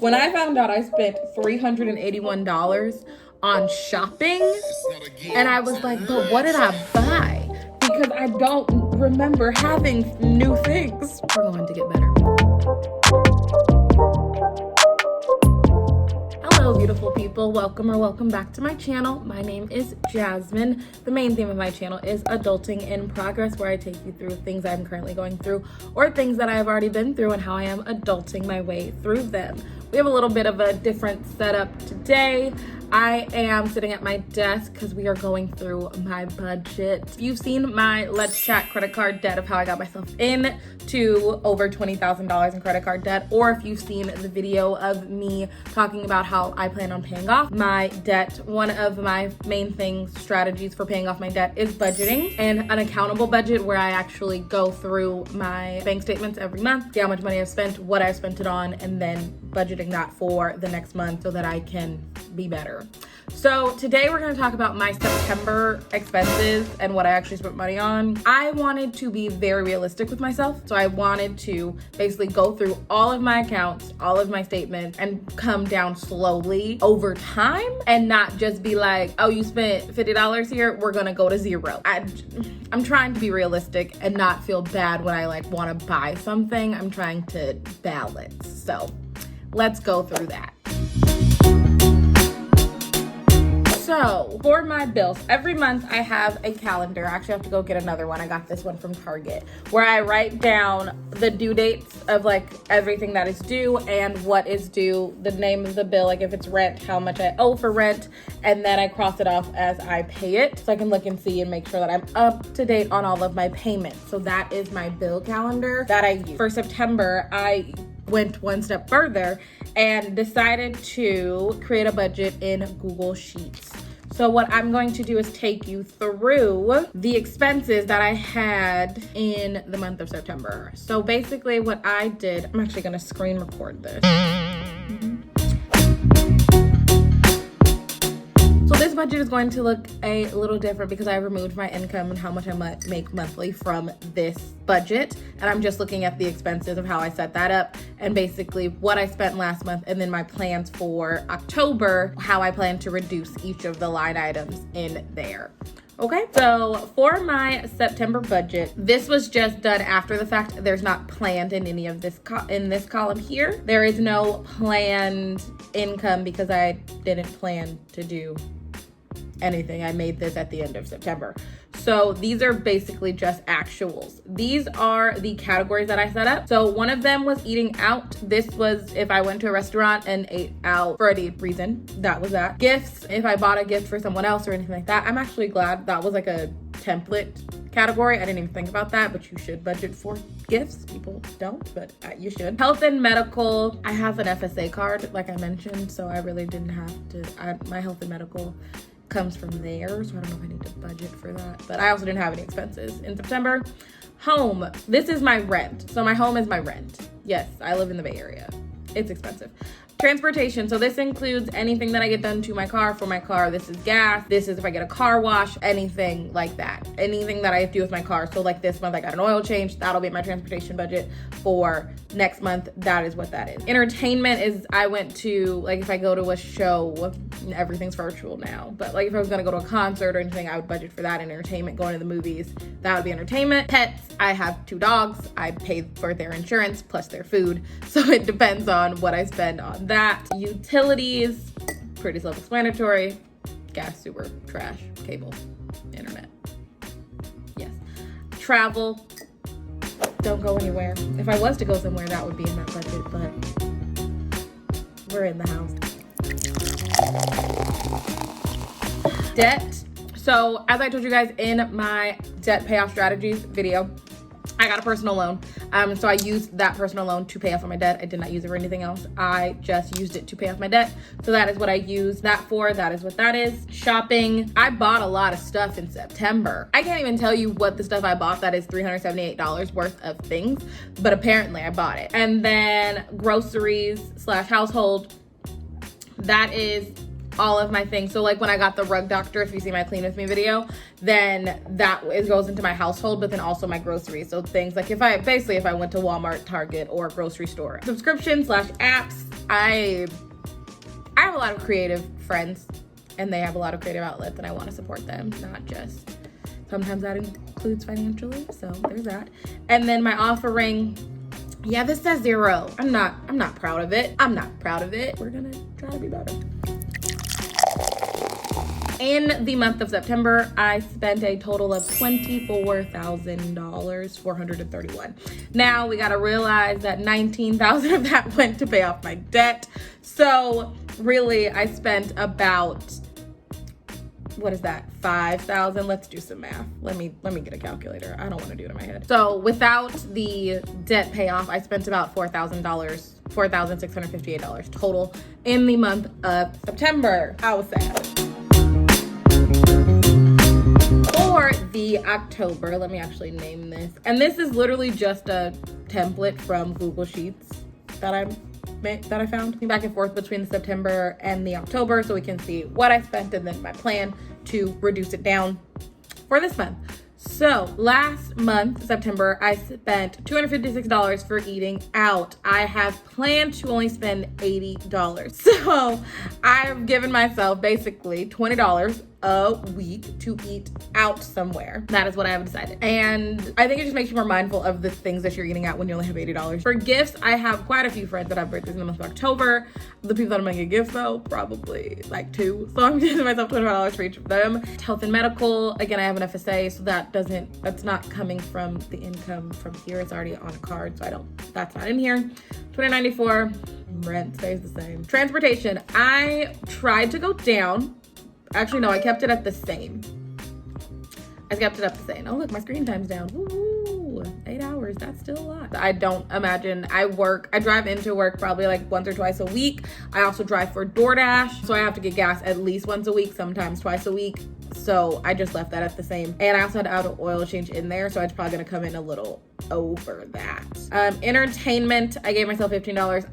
When I found out I spent $381 on shopping, and I was like, but what did I buy? Because I don't remember having new things. We're going to get better. Hello, beautiful people. Welcome back to my channel. My name is Jasmine. The main theme of my channel is Adulting in Progress, where I take you through things I'm currently going through or things that I have already been through and how I am adulting my way through them. We have a little bit of a different setup today. I am sitting at my desk because we are going through my budget. You've seen my Let's Chat credit card debt of how I got myself into over $20,000 in credit card debt, or if you've seen the video of me talking about how I plan on paying off my debt. One of my main strategies for paying off my debt is budgeting, and an accountable budget where I actually go through my bank statements every month, see how much money I've spent, what I've spent it on, and then budgeting that for the next month so that I can be better. So today we're going to talk about my September expenses and what I actually spent money on. I wanted to be very realistic with myself. So I wanted to basically go through all of my accounts, all of my statements, and come down slowly over time and not just be like, oh, you spent $50 here, we're going to go to zero. I'm trying to be realistic and not feel bad when I want to buy something. I'm trying to balance. So let's go through that. So for my bills, every month I have a calendar. I actually have to go get another one. I got this one from Target, where I write down the due dates of everything that is due and what is due, the name of the bill, if it's rent, how much I owe for rent, and then I cross it off as I pay it so I can look and see and make sure that I'm up to date on all of my payments. So that is my bill calendar that I use. For September, I went one step further and decided to create a budget in Google Sheets. So what I'm going to do is take you through the expenses that I had in the month of September. So basically what I did, I'm actually going to screen record this. So this budget is going to look a little different because I removed my income and how much I might make monthly from this budget. And I'm just looking at the expenses of how I set that up and basically what I spent last month and then my plans for October, how I plan to reduce each of the line items in there. Okay, so for my September budget, this was just done after the fact. There's not planned in any of this in this column here. There is no planned income because I didn't plan to do anything. I made this at the end of September. So these are basically just actuals. These are the categories that I set up. So one of them was eating out. This was if I went to a restaurant and ate out for any reason. That was that. Gifts, if I bought a gift for someone else or anything like that. I'm actually glad that was a template category. I didn't even think about that, but you should budget for gifts. People don't, but you should. Health and medical. I have an FSA card, like I mentioned, so I really didn't have to. My health and medical comes from there, so I don't know if I need to budget for that, but I also didn't have any expenses in September. Home, this is my rent. So my home is my rent. Yes, I live in the Bay Area. It's expensive. Transportation, so this includes anything that I get done to my car, for my car. This is gas. This is if I get a car wash, anything like that. Anything that I do with my car. So this month I got an oil change. That'll be my transportation budget for next month. That is what that is. Entertainment is I went to, if I go to a show, everything's virtual now. But if I was gonna go to a concert or anything, I would budget for that. Entertainment, going to the movies, that would be entertainment. Pets, I have 2 dogs. I pay for their insurance plus their food. So it depends on what I spend on that. Utilities, pretty self-explanatory. Gas, sewer, trash, cable, internet. Yes. Travel, don't go anywhere. If I was to go somewhere, that would be in that budget, but we're in the house. Debt. So as I told you guys in my debt payoff strategies video, I got a personal loan. So I used that personal loan to pay off my debt. I did not use it for anything else. I just used it to pay off my debt. So that is what I used that for. That is what that is. Shopping. I bought a lot of stuff in September. I can't even tell you what the stuff I bought that is $378 worth of things, but apparently I bought it. And then groceries / household. That is all of my things. So like when I got the rug doctor, if you see my clean with me video, then it goes into my household, but then also my groceries. So things like if I went to Walmart, Target, or grocery store. Subscription/apps. I have a lot of creative friends and they have a lot of creative outlets and I want to support them, not just, sometimes that includes financially. So there's that. And then my offering, yeah, this says 0. I'm not proud of it. We're gonna try to be better. In the month of September, I spent a total of $24,431. Now we gotta realize that 19,000 of that went to pay off my debt. So really, I spent about, what is that, 5,000? Let's do some math. Let me get a calculator. I don't want to do it in my head. So without the debt payoff, I spent about $4,658 total in the month of September. I was sad. For the October, let me actually name this. And this is literally just a template from Google Sheets that I found. Back and forth between the September and the October so we can see what I spent and then my plan to reduce it down for this month. So last month, September, I spent $256 for eating out. I have planned to only spend $80. So I've given myself basically $20 a week to eat out somewhere. That is what I have decided. And I think it just makes you more mindful of the things that you're eating out when you only have $80. For gifts, I have quite a few friends that have birthdays in the month of October. The people that I'm gonna get gifts though, probably like 2. So I'm giving myself $25 for each of them. Health and medical, again, I have an FSA, so that's not coming from the income from here. It's already on a card, so that's not in here. $20.94, rent stays the same. Transportation, I tried to go down. Actually, no, I kept it at the same. Oh, look, my screen time's down. Woo, 8 hours, that's still a lot. I don't imagine, I drive into work probably like once or twice a week. I also drive for DoorDash, so I have to get gas at least once a week, sometimes twice a week. So I just left that at the same. And I also had auto oil change in there, so it's probably gonna come in a little over that. Entertainment, I gave myself $15.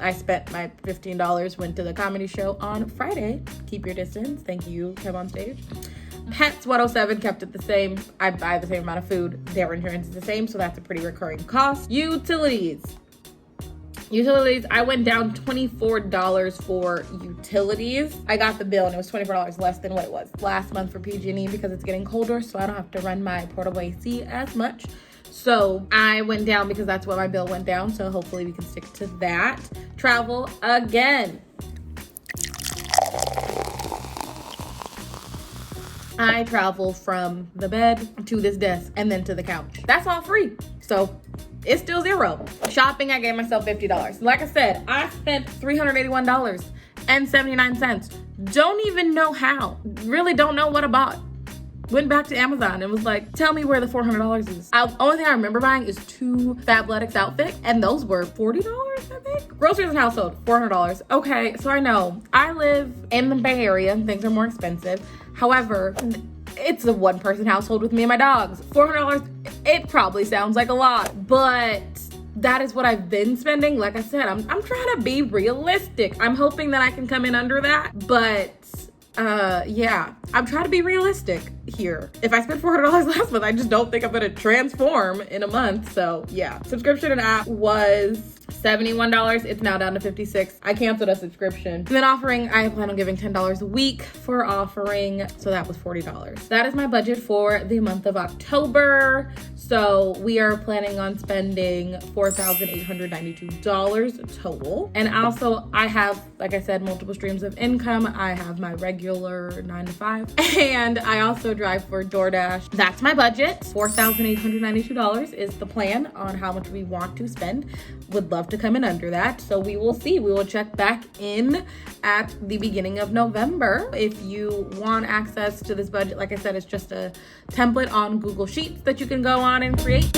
I spent my $15, went to the comedy show on Friday. Keep your distance. Thank you, Kev on Stage. Pets, 107, kept it the same. I buy the same amount of food. Their insurance is the same, so that's a pretty recurring cost. Utilities, I went down $24 for utilities. I got the bill and it was $24 less than what it was last month for PG&E because it's getting colder, so I don't have to run my portable AC as much. So I went down because that's what my bill went down, so hopefully we can stick to that. Travel again. I travel from the bed to this desk and then to the couch. That's all free. So it's still 0. Shopping, I gave myself $50. Like I said, I spent $381.79. Don't even know how. Really don't know what I bought. Went back to Amazon and was like, tell me where the $400 is. Only thing I remember buying is 2 Fabletics outfits, and those were $40, I think. Groceries and household, $400. Okay, so I know I live in the Bay Area and things are more expensive. However, it's a one-person household with me and my dogs. $400, it probably sounds like a lot, but that is what I've been spending. Like I said, I'm trying to be realistic. I'm hoping that I can come in under that, but yeah, I'm trying to be realistic here. If I spent $400 last month, I just don't think I'm gonna transform in a month. So yeah, subscription and app was $71. It's now down to $56. I canceled a subscription. And then offering, I plan on giving $10 a week for offering, so that was $40. That is my budget for the month of October. So we are planning on spending $4,892 total. And also I have, like I said, multiple streams of income. I have my regular 9 to 5, and I also drive for DoorDash. That's my budget. $4,892 is the plan on how much we want to spend. Would love to come in under that. So we will see. We will check back in at the beginning of November. If you want access to this budget, like I said, it's just a template on Google Sheets that you can go on and create.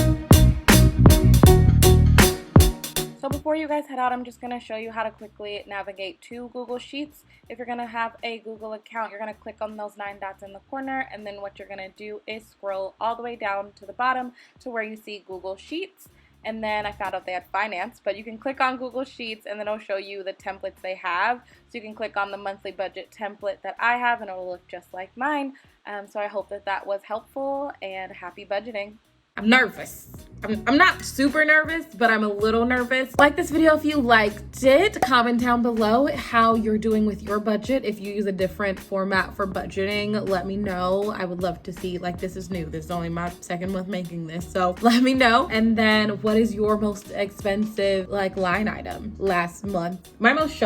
So before you guys head out, I'm just going to show you how to quickly navigate to Google Sheets. If you're going to have a Google account, you're going to click on those 9 dots in the corner, and then what you're going to do is scroll all the way down to the bottom to where you see Google Sheets. And then I found out they had finance, but you can click on Google Sheets and then it'll show you the templates they have. So you can click on the monthly budget template that I have and it'll look just like mine. So I hope that that was helpful, and happy budgeting. I'm nervous. I'm not super nervous, but I'm a little nervous. Like this video if you liked it. Comment down below how you're doing with your budget. If you use a different format for budgeting, let me know. I would love to see, like, this is new. This is only my second month making this, so let me know. And then what is your most expensive, like, line item last month? My most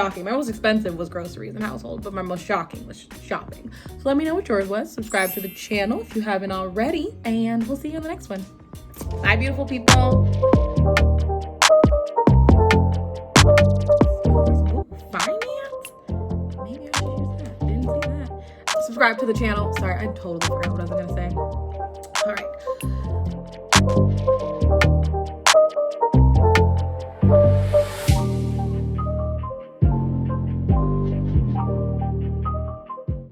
expensive was groceries and household, but my most shocking was shopping. So let me know what yours was. Subscribe to the channel if you haven't already, and we'll see you in the next one. Bye, beautiful people. Finance? Maybe I should use that. Didn't see that. Subscribe to the channel. Sorry, I totally forgot what I was gonna say. All right.